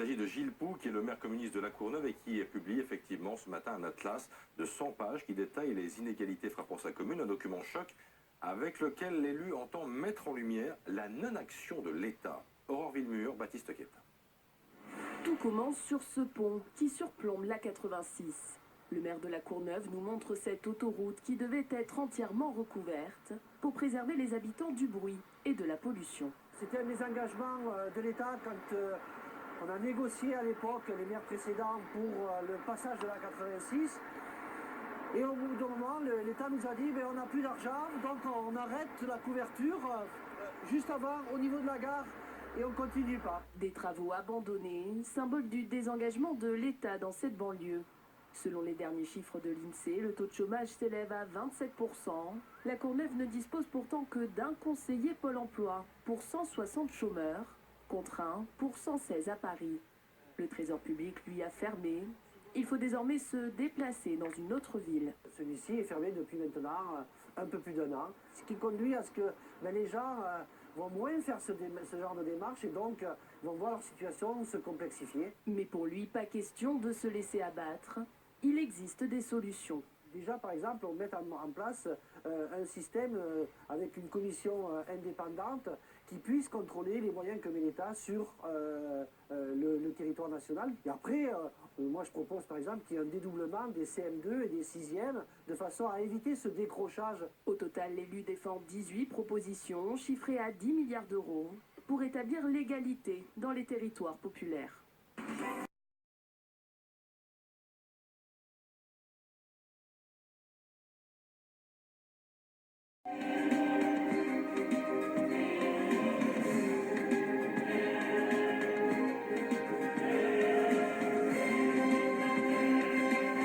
s'agit de Gilles Poux, qui est le maire communiste de La Courneuve et qui publie effectivement ce matin un atlas de 100 pages qui détaille les inégalités frappant sa commune, un document choc avec lequel l'élu entend mettre en lumière la non-action de l'État. Aurore Villemur, Baptiste Quetta. Tout commence sur ce pont qui surplombe la 86. Le maire de La Courneuve nous montre cette autoroute qui devait être entièrement recouverte pour préserver les habitants du bruit et de la pollution. C'était un des engagements de l'État quand on a négocié à l'époque les maires précédents pour le passage de la 86. Et au bout d'un moment, l'État nous a dit on n'a plus d'argent, donc on arrête la couverture juste avant, au niveau de la gare, et on ne continue pas. Des travaux abandonnés, symbole du désengagement de l'État dans cette banlieue. Selon les derniers chiffres de l'INSEE, le taux de chômage s'élève à 27%. La Courneuve ne dispose pourtant que d'un conseiller Pôle emploi pour 160 chômeurs, contre un pour 116 à Paris. Le Trésor public lui a fermé. Il faut désormais se déplacer dans une autre ville. Celui-ci est fermé depuis maintenant un peu plus d'1 an, ce qui conduit à ce que les gens vont moins faire ce genre de démarche et donc vont voir leur situation se complexifier. Mais pour lui, pas question de se laisser abattre. Il existe des solutions. Déjà, par exemple, on met en place un système avec une commission indépendante qui puisse contrôler les moyens que met l'État sur le territoire national. Et après, moi je propose par exemple qu'il y ait un dédoublement des CM2 et des 6e de façon à éviter ce décrochage. Au total, l'élu défend 18 propositions chiffrées à 10 milliards d'euros pour établir l'égalité dans les territoires populaires.